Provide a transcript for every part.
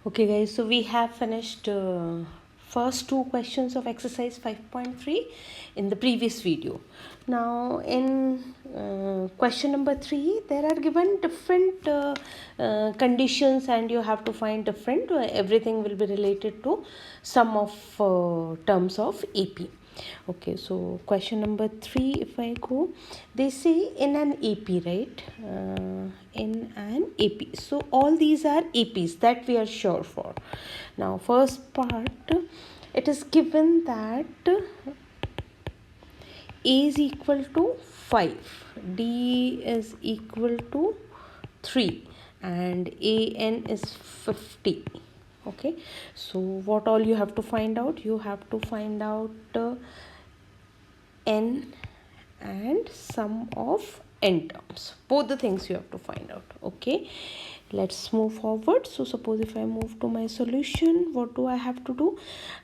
Okay guys, so we have finished first two questions of exercise 5.3 in the previous video. Now in question number 3, there are given different conditions and you have to find different, everything will be related to sum of terms of AP. Okay, so question number 3, if I go, they say in an AP, right? In an AP. So all these are APs that we are sure for. Now, first part, it is given that A is equal to 5, D is equal to 3, and AN is 50. Okay, so what all you have to find out? You have to find out n and sum of n terms. Both the things you have to find out. Okay, let's move forward. So suppose if I move to my solution, what do I have to do?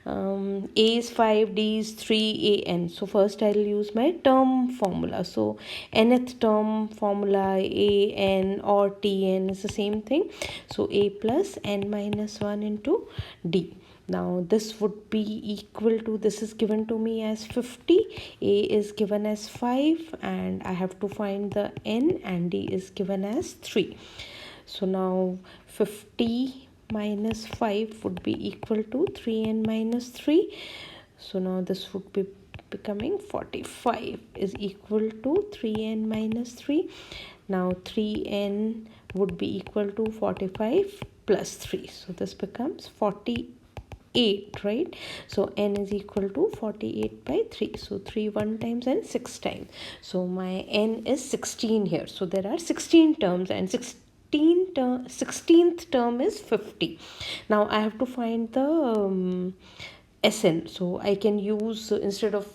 A is 5, D is 3, an. So first I'll use my term formula. So nth term formula, an or tn is the same thing. So a plus n minus 1 into d. Now this would be equal to, this is given to me as 50, A is given as 5, and I have to find the n, and D is given as 3. So now 50 minus 5 would be equal to 3n minus 3. So now this would be becoming 45 is equal to 3n minus 3. Now 3n would be equal to 45 plus 3. So this becomes 48, right? So n is equal to 48 by 3. So 3 1 times and 6 times. So my n is 16 here. So there are 16 terms, and 16th term is 50. Now I have to find the Sn. So I can use, instead of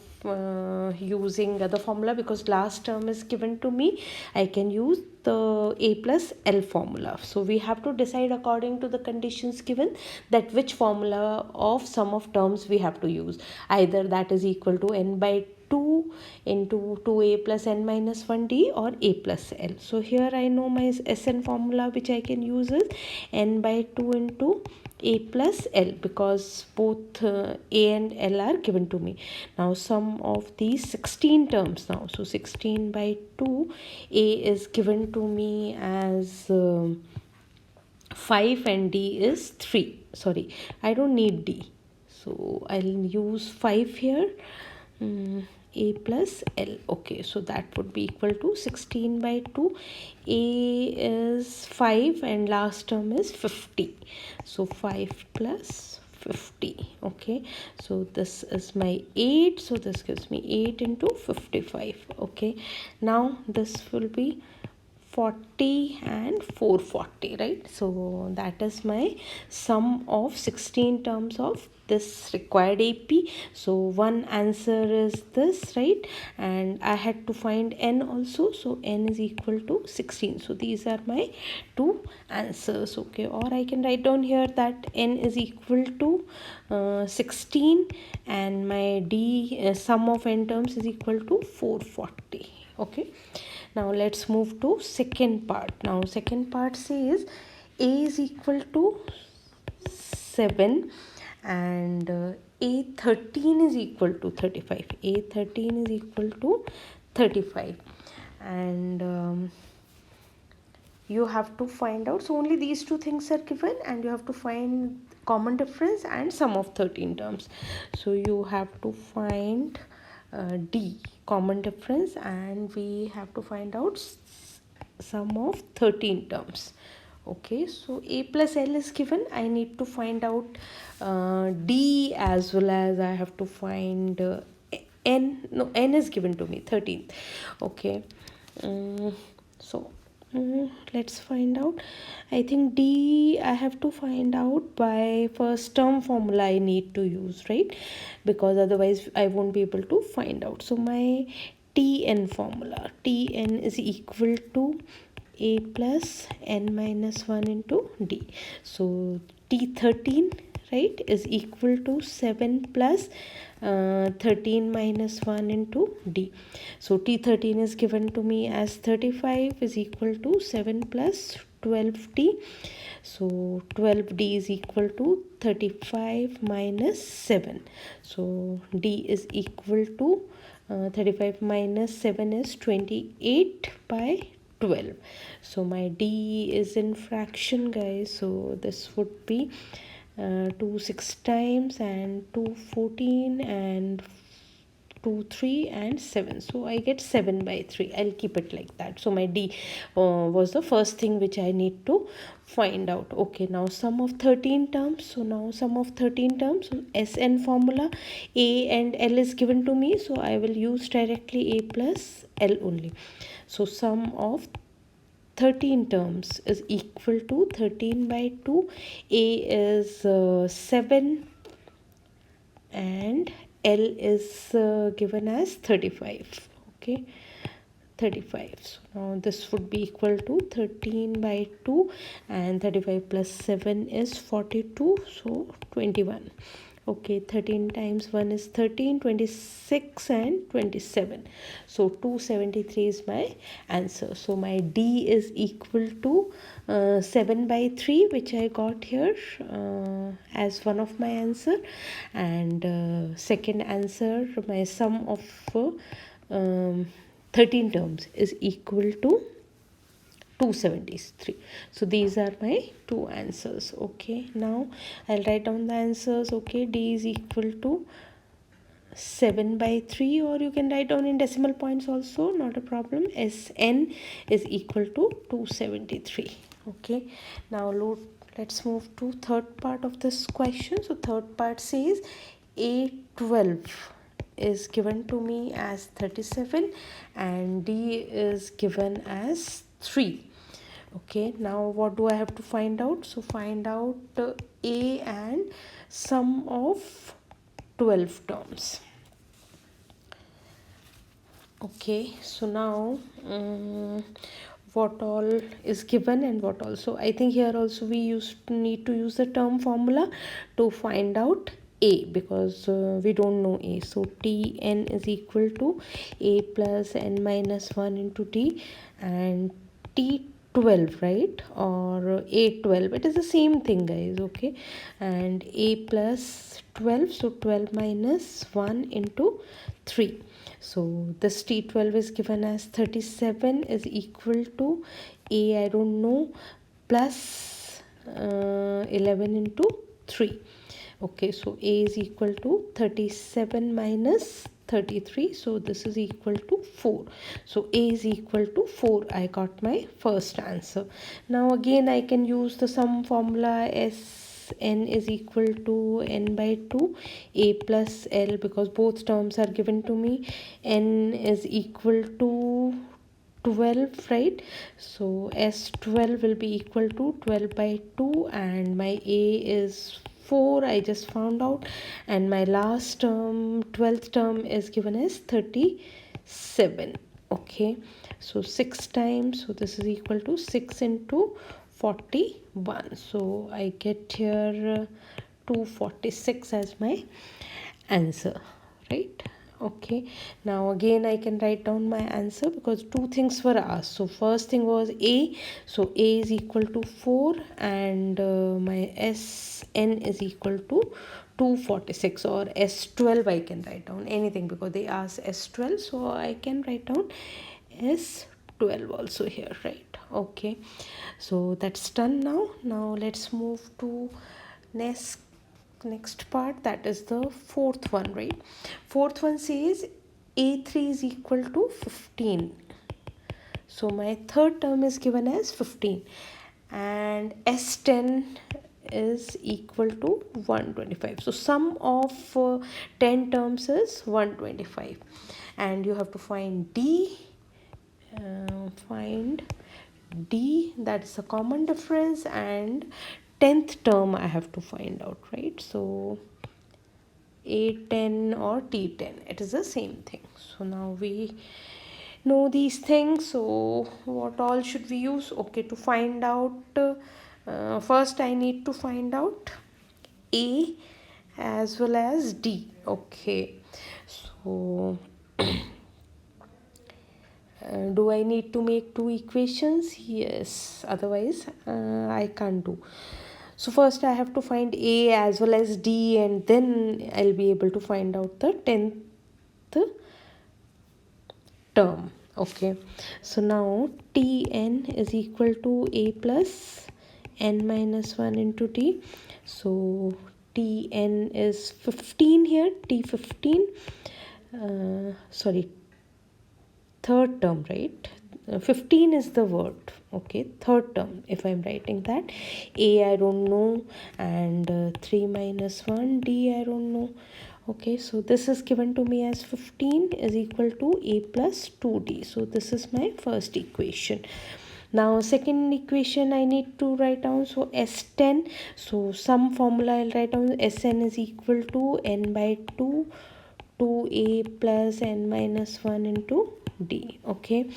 using the formula, because last term is given to me, I can use the A plus L formula. So we have to decide according to the conditions given that which formula of sum of terms we have to use. Either that is equal to n by 2 into 2a plus n minus 1d, or a plus l. So here I know my Sn formula which I can use is n by 2 into a plus l, because both a and l are given to me. Now sum of these 16 terms now. So 16 by 2, a is given to me as 5 and d is 3. Sorry, I don't need d. So I'll use 5 here. A plus L. Okay, so that would be equal to 16 by 2. A is 5 and last term is 50. So 5 plus 50. Okay, so this is my 8. So this gives me 8 into 55. Okay, now this will be 40 and 440, right? So that is my sum of 16 terms of this required AP. So one answer is this, right? And I had to find n also. So n is equal to 16. So these are my two answers. Okay, or I can write down here that n is equal to 16, and my d sum of n terms is equal to 440. Okay, now let's move to second part. Now second part says a is equal to 7 and a13 is equal to 35. A13 is equal to 35, and you have to find out. So only these two things are given, and you have to find common difference and sum of 13 terms. So you have to find D, common difference, and we have to find out sum of 13 terms. Okay, so a plus l is given. I need to find out D, as well as I have to find n. No, n is given to me, 13th. Okay, so let's find out. I think D I have to find out by first term formula I need to use, right? Because otherwise I won't be able to find out. So my Tn formula, Tn is equal to a plus n minus 1 into d. So T13, right, is equal to 7 plus 13 minus 1 into d. So T13 is given to me as 35 is equal to 7 plus 12d. So 12d is equal to 35 minus 7. So d is equal to 35 minus 7 is 28 by 12. So my d is in fraction, guys. So this would be 2 6 times and 2 14 and 2 3 and 7. So I get 7 by 3. I'll keep it like that. So my d was the first thing which I need to find out. Okay, now sum of 13 terms. So now sum of 13 terms, so SN formula, a and l is given to me, so I will use directly a plus l only. So sum of 13 terms is equal to 13 by 2. A is 7 and L is given as 35. Okay, 35. So now this would be equal to 13 by 2, and 35 plus 7 is 42, so 21. Okay, 13 times 1 is 13, 26 and 27. So 273 is my answer. So my D is equal to 7 by 3, which I got here as one of my answer. And second answer, my sum of 13 terms is equal to 273. So these are my two answers. Okay, now I'll write down the answers. Okay, D is equal to 7 by 3, or you can write down in decimal points also, not a problem. Sn is equal to 273. Okay, now let's move to third part of this question. So third part says A12 is given to me as 37 and D is given as 3. Okay, now what do I have to find out? So find out A and sum of 12 terms. Okay, so now what all is given and what also, I think here also we need to use the term formula to find out A, because we don't know A. So Tn is equal to A plus n minus 1 into T, and T12, right, or A12, it is the same thing, guys. Okay, and A plus 12, so 12 minus 1 into 3. So this T12 is given as 37 is equal to A, I don't know, plus 11 into 3. Okay, so A is equal to 37 minus 33. So this is equal to 4. So A is equal to 4. I got my first answer. Now again I can use the sum formula. N is equal to n by 2 a plus l, because both terms are given to me. N is equal to 12, right? So S12 will be equal to 12 by 2, and my A is 4, I just found out, and my last term, 12th term, is given as 37. Okay, so 6 times, so this is equal to 6 into 41. So I get here 246 as my answer, right? Okay, now again I can write down my answer, because two things were asked. So first thing was A, so A is equal to 4, and my Sn is equal to 246, or S12 I can write down anything, because they asked S12, so I can write down S12 also here, right? Okay, so that's done. Now let's move to next part, that is the fourth one, right? Fourth one says A3 is equal to 15. So my third term is given as 15, and S10 is equal to 125. So sum of 10 terms is 125, and you have to find D. That's a common difference, and 10th term I have to find out, right? So A10 or T10, it is the same thing. So now we know these things. So what all should we use? Okay, to find out, first I need to find out A as well as D. Okay, so Do I need to make two equations? Yes, otherwise I can't do. So first I have to find A as well as D, and then I'll be able to find out the 10th term. Okay, so now Tn is equal to A plus n minus 1 into D. So Tn is 15 here, T15, sorry, third term, right? 15 is the word. Okay, third term, if I'm writing that. A I don't know, and 3 minus 1, D I don't know. Okay, so this is given to me as 15 is equal to A plus 2D. So this is my first equation. Now second equation I need to write down, so S10. So some formula I'll write down, Sn is equal to n by 2 2a plus n minus 1 into D. Okay,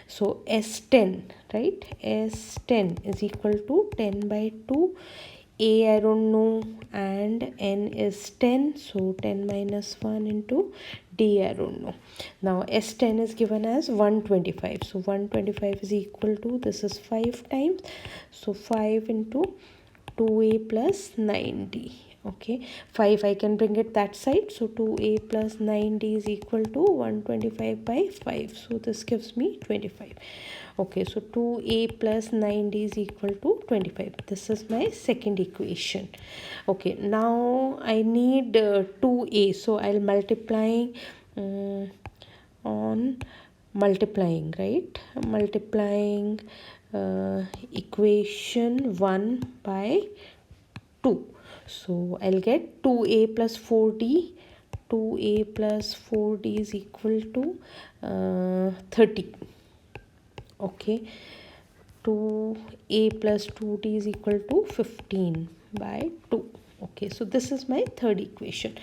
so S10, right? S10 is equal to 10 by 2. A I don't know, and n is 10, so 10 minus 1 into D I don't know. Now S10 is given as 125, so 125 is equal to, this is 5 times, so 5 into 2a plus 9d. Okay, 5 I can bring it that side, so 2a plus 9d is equal to 125 by 5, so this gives me 25. Okay, so 2a plus 9d is equal to 25. This is my second equation. Okay, now I need 2a, so I'll multiplying on multiplying, right? Multiplying equation 1 by 2. So I'll get 2a plus 4d. 2a plus 4d is equal to 30. Okay, 2a plus 2d is equal to 15 by 2. Okay, so this is my third equation.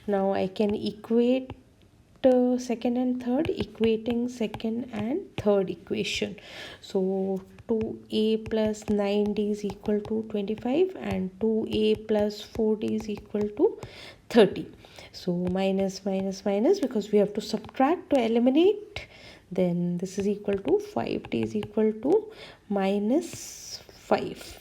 Now I can equate second and third, equating second and third equation. So 2a plus 9d is equal to 25, and 2a plus 4d is equal to 30. So minus minus minus, because we have to subtract to eliminate. Then this is equal to 5d is equal to minus 5.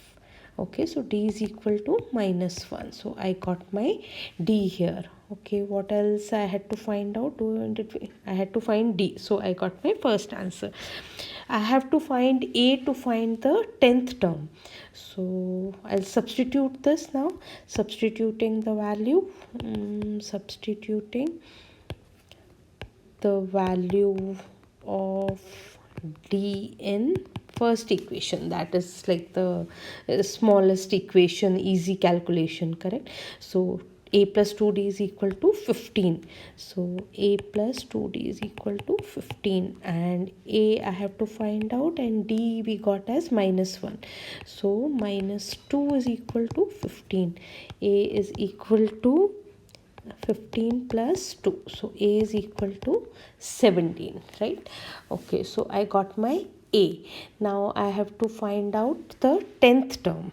Okay, so d is equal to minus 1. So I got my d here. Okay, what else I had to find out? I had to find d. So I got my first answer. I have to find a to find the 10th term. So I'll substitute this now. Substituting the value. Substituting the value of d in first equation, that is like the smallest equation, easy calculation, correct? So a plus 2d is equal to 15. So a plus 2d is equal to 15, and a I have to find out, and d we got as minus 1. So minus 2 is equal to 15. A is equal to 15 plus 2, so a is equal to 17, right? Okay, so I got my a. Now I have to find out the 10th term,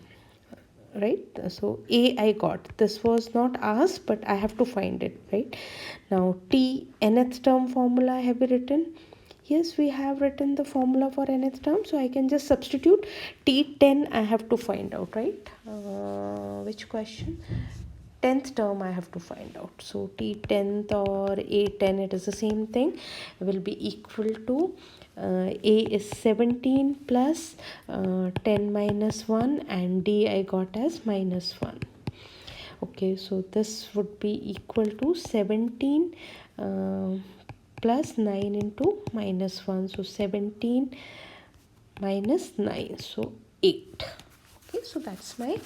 right? So a I got, this was not asked, but I have to find it, right? Now nth term formula I have written. Yes, we have written the formula for nth term, so I can just substitute. T10 I have to find out, right? Which question? 10th term I have to find out. So T10th or A10, it is the same thing, will be equal to A is 17 plus 10 minus 1, and D I got as minus 1. Okay, so this would be equal to 17 plus 9 into minus 1. So 17 minus 9, so 8. Okay, so that's my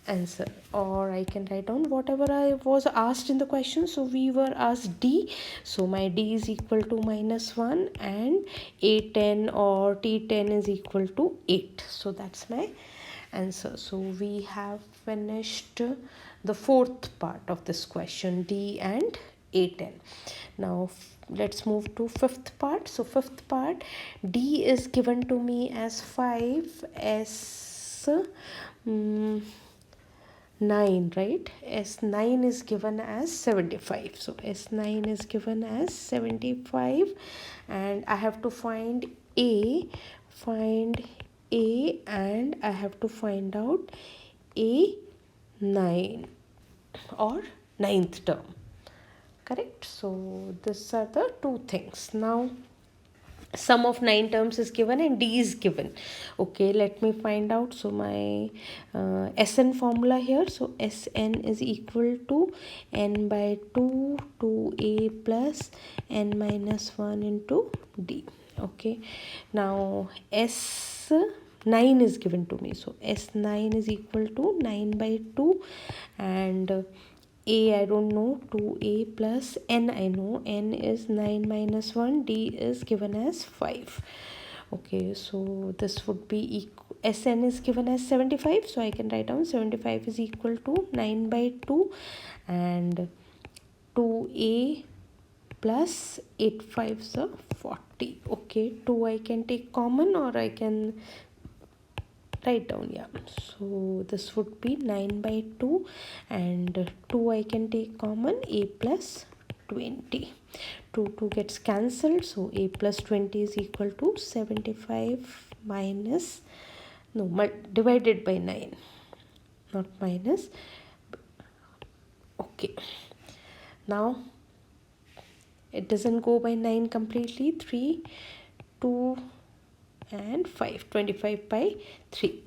answer. Or I can write down whatever I was asked in the question. So we were asked D, so my D is equal to minus 1, and A10 or T10 is equal to 8. So that's my answer. So we have finished the fourth part of this question, D and A10. Now let's move to fifth part. So fifth part, D is given to me as 5, S 9, right? S9 is given as 75. So S9 is given as 75, and I have to find A, and I have to find out A9 or ninth term. Correct? So these are the two things. Now sum of 9 terms is given and D is given. Okay, let me find out. So my Sn formula here, so Sn is equal to n by 2 to A plus n minus 1 into D. Okay, now S9 is given to me, so S9 is equal to 9 by 2, and A I don't know, 2A plus N I know, N is 9 minus 1, D is given as 5. Okay, so this would be Sn is given as 75, so I can write down 75 is equal to 9 by 2, and 2A plus 8 5s are 40. Okay, 2 I can take common, or I can write down, yeah. So this would be 9 by 2, and 2 I can take common, A plus 20. 2 gets cancelled, so A plus 20 is equal to 75 minus, no, divided by 9, not minus. Okay, now it doesn't go by 9 completely. 3, 2 and 5, 25 by 3.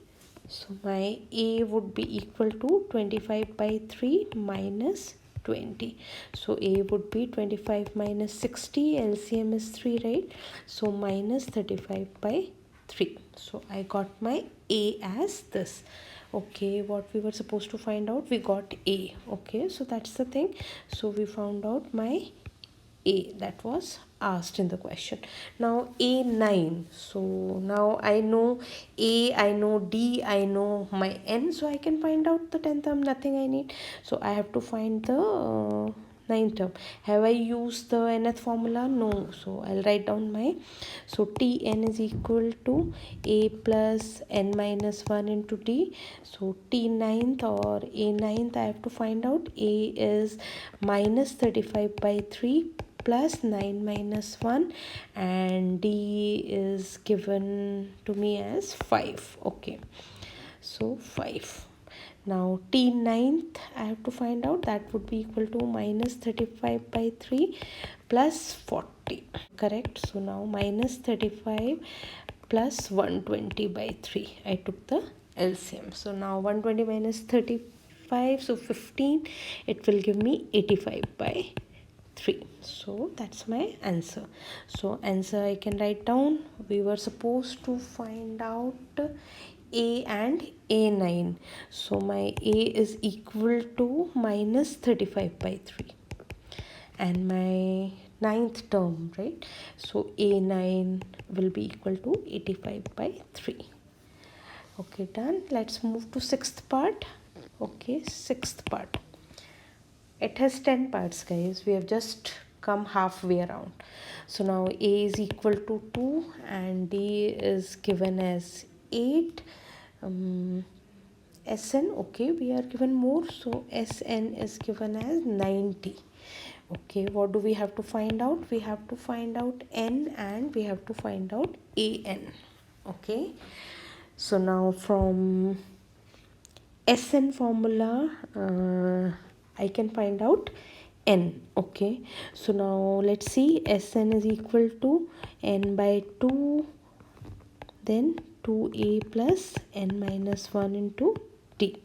So my A would be equal to 25 by 3 minus 20. So A would be 25 minus 60, LCM is 3, right? So minus 35 by 3. So I got my A as this. Okay, what we were supposed to find out, we got A. Okay, so that's the thing. So we found out my A that was asked in the question. Now A9, so now I know A, I know D, I know my N, so I can find out the 10th term, nothing I need. So I have to find the ninth term. Have I used the nth formula? No. So I'll write down my, so Tn is equal to A plus n minus 1 into D. So T9th or A9th, I have to find out. A is minus 35 by 3 plus 9 minus 1, and D is given to me as 5. Okay, so 5. Now T9th I have to find out, that would be equal to minus 35 by 3 plus 40. Correct? So now minus 35 plus 120 by 3. I took the LCM. So now 120 minus 35, so 15. It will give me 85 by 3. So that's my answer. So answer I can write down. We were supposed to find out A and A9. So my A is equal to minus 35 by 3, and my ninth term, right? So A9 will be equal to 85 by 3. Okay, done. Let's move to sixth part. Okay, sixth part. It has 10 parts, guys. We have just come halfway around. So now A is equal to 2 and D is given as 8. Sn, okay, we are given more. So Sn is given as 90. Okay, what do we have to find out? We have to find out N and we have to find out An. Okay, so now from Sn formula, I can find out N. Okay, so now let's see. Sn is equal to n by 2, then 2a plus n minus 1 into t.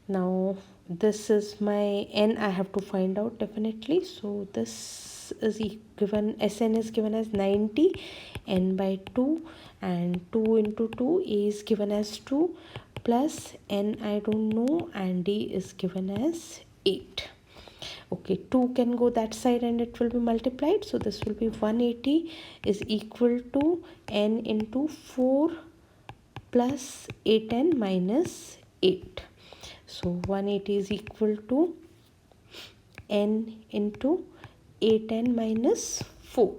Now this is my n, I have to find out definitely. So this is given, Sn is given as 90, n by 2, and 2 into 2, a is given as 2 plus n I don't know, and d is given as 8. Okay, 2 can go that side and it will be multiplied. So this will be 180 is equal to n into 4 plus 8n minus 8. So 180 is equal to n into 8n minus 4.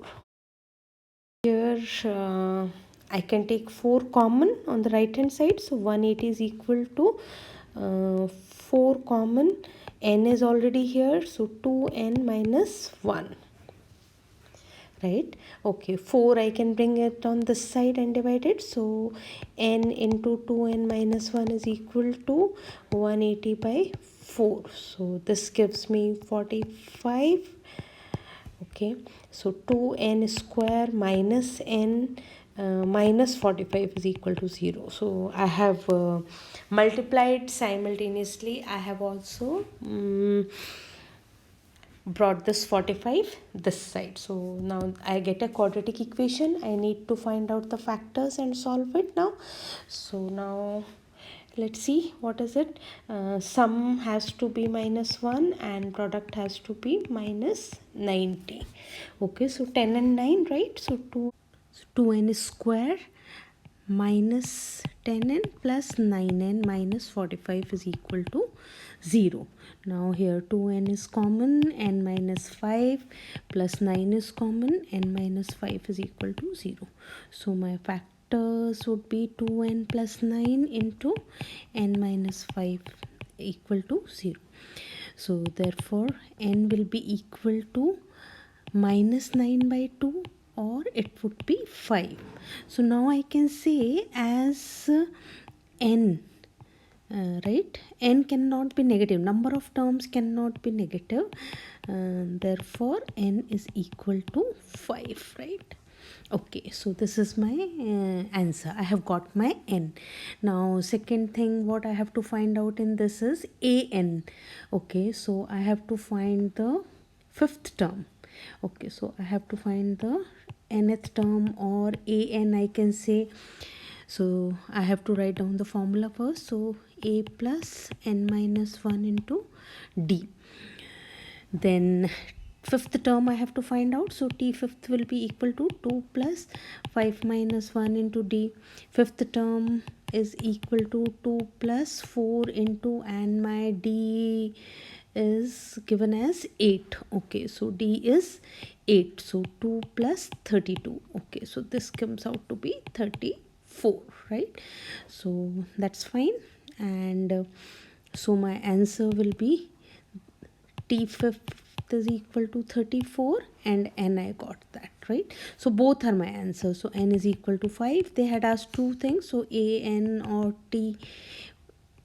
Here I can take 4 common on the right hand side. So 180 is equal to 4 common, n is already here, so 2n minus 1, right? Okay, 4 I can bring it on this side and divide it, so n into 2n minus 1 is equal to 180 by 4, so this gives me 45. Okay, so 2n square minus n minus 45 is equal to 0. So I have multiplied simultaneously. I have also brought this 45 this side. So now I get a quadratic equation. I need to find out the factors and solve it now. So now let's see what is it. Sum has to be minus 1 and product has to be minus 90. Okay, so 10 and 9, right? So 2n square minus 10n plus 9n minus 45 is equal to 0. Now here 2n is common, n minus 5 plus 9 is common, n minus 5 is equal to 0. So my factors would be 2n plus 9 into n minus 5 equal to 0. So therefore n will be equal to minus 9 by 2, or it would be 5. So now I can say as n, right, n cannot be negative, number of terms cannot be negative, therefore n is equal to 5, right? Okay, so this is my answer. I have got my n. Now second thing what I have to find out in this is an. Okay, so I have to find the fifth term. Okay, so I have to find the nth term, or an I can say. So I have to write down the formula first. So a plus n minus 1 into d. Then fifth term I have to find out. So t fifth will be equal to 2 plus 5 minus 1 into d. Fifth term is equal to 2 plus 4 into, and my d is given as 8. Okay, so d is 8. So 2 plus 32. Okay, so this comes out to be 34, right? So that's fine. And so my answer will be t fifth is equal to 34 and n I got that, right? So both are my answers. So n is equal to 5. They had asked two things, so a n or t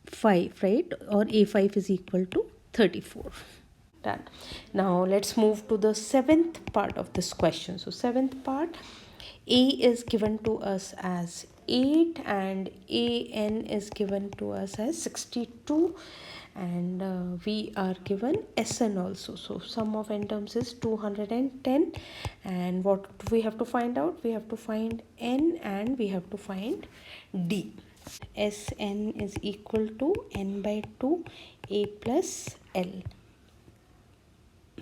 5, right? Or a5 is equal to 34. Done. Now let's move to the seventh part of this question. So seventh part, a is given to us as 8 and an is given to us as 62, and we are given Sn also. So sum of n terms is 210, and what we have to find out? We have to find n and we have to find d. Sn is equal to n by 2 a plus l.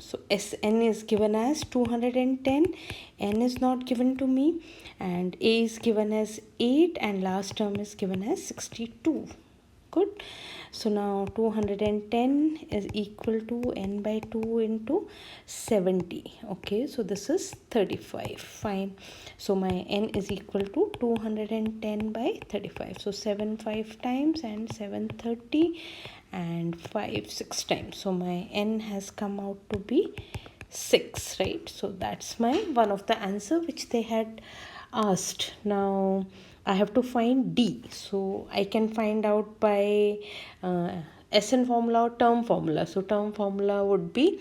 So Sn is given as 210, n is not given to me, and a is given as 8 and last term is given as 62. Good. So now 210 is equal to n by 2 into 70. Okay, so this is 35. Fine. So my n is equal to 210 by 35. So 7 5 times and 7 30 and 5 6 times. So my n has come out to be 6, right? So that's my one of the answer which they had asked. Now I have to find d. So I can find out by Sn formula or term formula. So term formula would be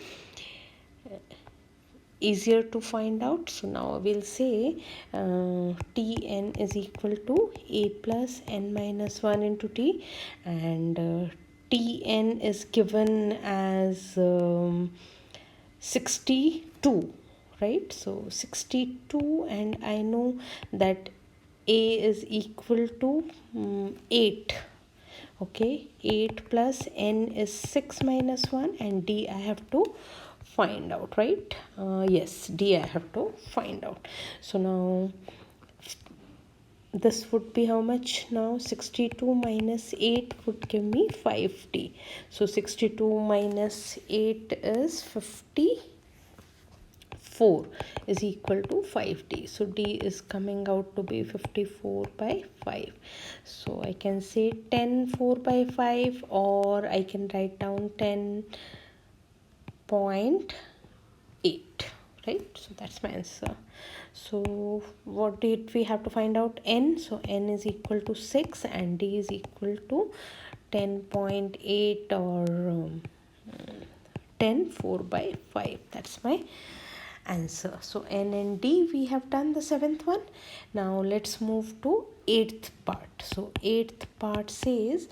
easier to find out. So now we'll say Tn is equal to a plus n minus 1 into t, and Tn is given as 62, right? So 62, and I know that a is equal to 8. Okay, 8 plus n is 6 minus 1, and d I have to find out, right? Yes, d I have to find out. So now this would be how much now? 62 minus 8 would give me 5d. So 62 minus 8 is 55. 4 is equal to 5d. So d is coming out to be 54 by 5. So I can say 10 4 by 5, or I can write down 10.8, right? So that's my answer. So what did we have to find out? N. So n is equal to 6 and d is equal to 10.8 or 10 4 by 5. That's my answer. So n and d we have done the 7th one. Now let's move to 8th part. So 8th part says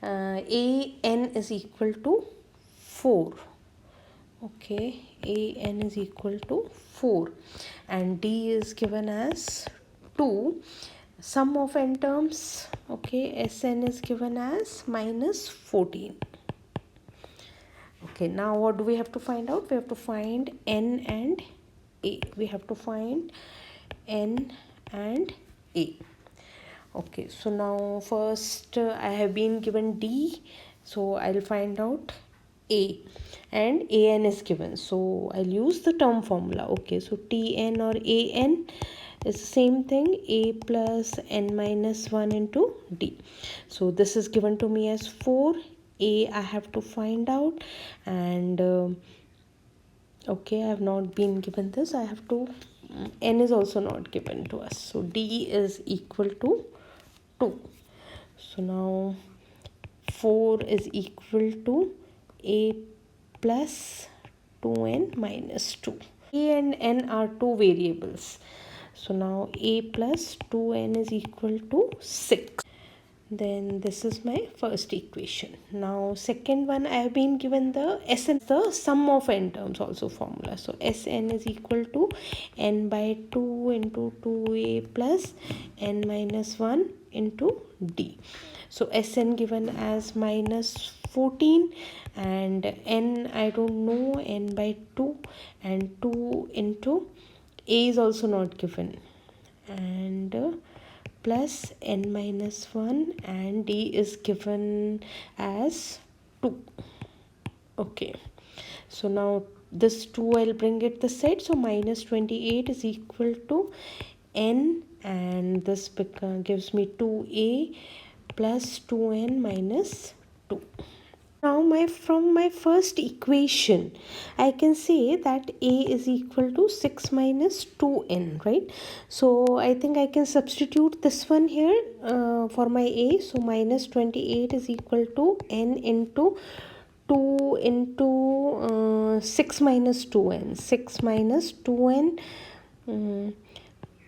a n is equal to 4. Okay, a n is equal to 4 and d is given as 2. Sum of n terms, okay, Sn is given as minus 14. Okay, now what do we have to find out? We have to find n and a. We have to find n and a. Okay, so now first I have been given d, so I'll find out a, and an is given, so I'll use the term formula. Okay, so tn or an is the same thing, a plus n minus 1 into d. So this is given to me as 4. A I have to find out, and okay, I have not been given this. I have to, n is also not given to us, so d is equal to 2. So now 4 is equal to a plus 2n minus 2. A and n are two variables. So now a plus 2n is equal to 6. Then this is my first equation. Now second one, I have been given the Sn, the sum of n terms also formula. So Sn is equal to n by 2 into 2a plus n minus 1 into d. So Sn given as minus 14 and n I don't know, n by 2, and 2 into a is also not given, and plus n minus 1, and d is given as 2. Okay, so now this 2 I'll bring it this side, so minus 28 is equal to n, and this gives me 2a plus 2n minus 2. Now from my first equation, I can say that a is equal to 6 minus 2n, right? So I think I can substitute this one here for my a. So minus 28 is equal to n into 2 into 6 minus 2n. 6 minus 2n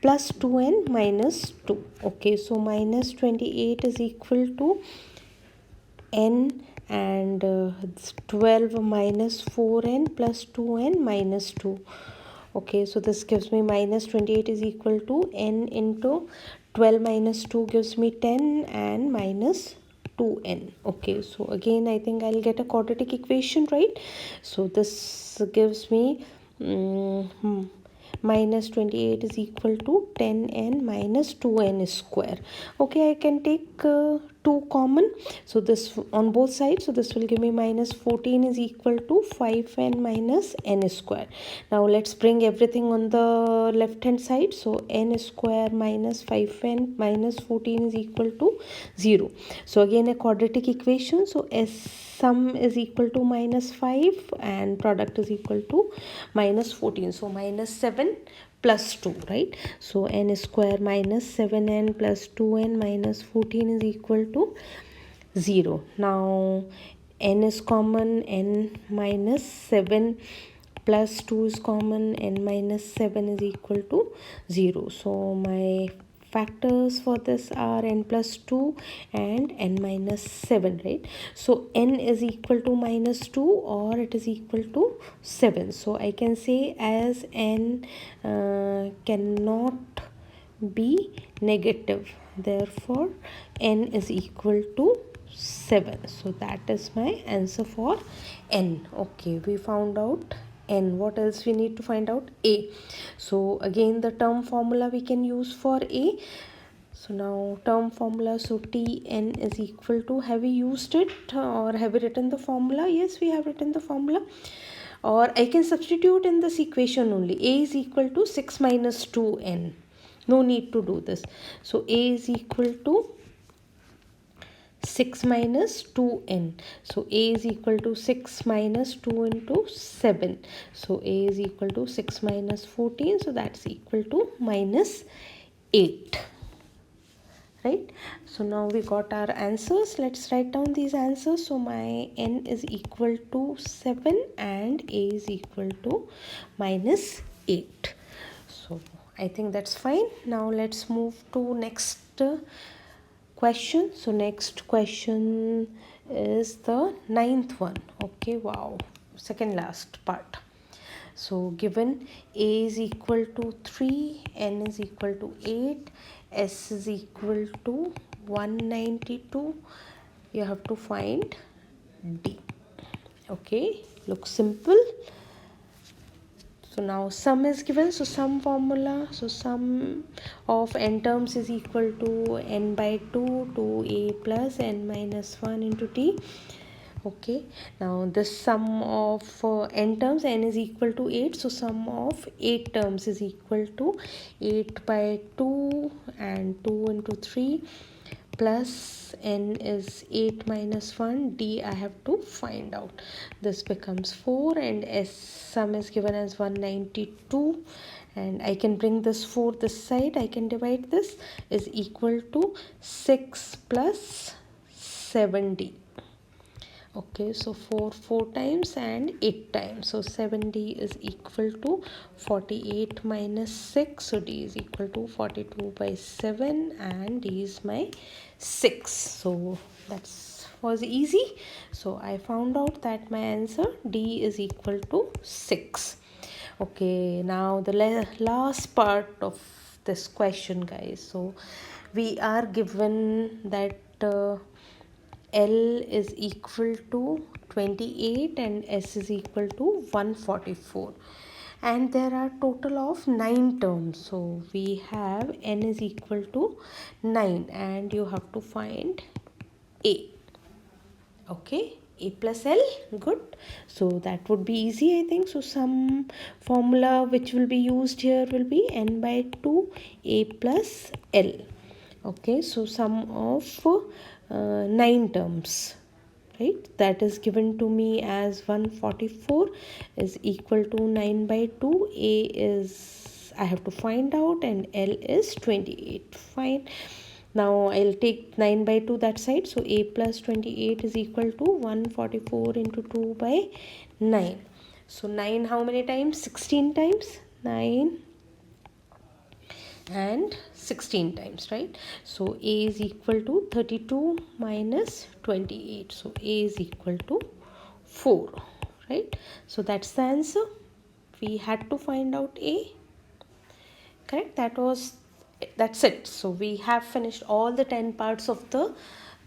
plus 2n minus 2. Okay, so minus 28 is equal to n, and 12 minus 4n plus 2n minus 2. Okay, so this gives me minus 28 is equal to n into 12 minus 2 gives me 10 and minus 2n. Okay, so again I think I'll get a quadratic equation, right? So this gives me minus 28 is equal to 10n minus 2n square. Okay, I can take 2 common, so this on both sides, so this will give me minus 14 is equal to 5n minus n square. Now let's bring everything on the left hand side, so n square minus 5n minus 14 is equal to 0. So again a quadratic equation, so sum is equal to minus 5 and product is equal to minus 14, so minus 7 plus 2, right? So n square minus 7n plus 2n minus 14 is equal to 0. Now n is common, n minus 7 plus 2 is common, n minus 7 is equal to 0. So my factors for this are n plus 2 and n minus 7, right? So n is equal to minus 2 or it is equal to 7. So I can say as n cannot be negative, therefore n is equal to 7. So that is my answer for n. Okay, we found out n. What else we need to find out? A. So again the term formula we can use for a. So now term formula, so Tn is equal to, have we used it or have we written the formula? Yes, we have written the formula. or I can substitute in this equation only. A is equal to 6 minus 2n. No need to do this. So A is equal to 6 minus 2n. So A is equal to 6 minus 2 into 7. So A is equal to 6 minus 14. So that's equal to minus 8. Right? So now we got our answers. Let's write down these answers. So my n is equal to 7 and A is equal to minus 8. So I think that's fine. Now let's move to next question. So next question is the 9th one. Okay, wow, second last part. So given A is equal to 3, N is equal to 8, S is equal to 192, you have to find D. Okay, looks simple. So now sum is given, so sum formula, so sum of n terms is equal to n by 2 to a plus n minus 1 into t. Okay, now the sum of n terms, n is equal to 8, so sum of 8 terms is equal to 8 by 2 and 2 into 3 plus n is 8 minus 1, d I have to find out. This becomes 4 and s sum is given as 192, and I can bring this 4 this side, I can divide this, is equal to 6 plus 7d. Okay, so 4 times and 8 times, so 7d is equal to 48 minus 6, so d is equal to 42 by 7 and d is my 6. So that was easy. So I found out that my answer d is equal to 6. Okay, now the last part of this question, guys. So we are given that L is equal to 28 and S is equal to 144, and there are total of 9 terms. So we have N is equal to 9 and you have to find A. Okay, A plus L, good. So that would be easy, I think. So some formula which will be used here will be N by 2 A plus L. Okay, so sum of 9 terms, right, that is given to me as 144 is equal to 9 by 2. A is I have to find out and L is 28. Fine. Now I'll take 9 by 2 that side. So A plus 28 is equal to 144 into 2 by 9. So 9 how many times? 16 times. 9 and 16 times, right? So A is equal to 32 minus 28. So A is equal to 4, right? So that's the answer. We had to find out A. Correct? That's it. So we have finished all the 10 parts of the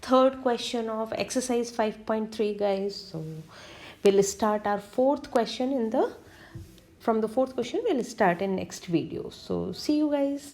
third question of exercise 5.3, guys. So we'll start our fourth question from the fourth question we'll start in next video. So see you guys.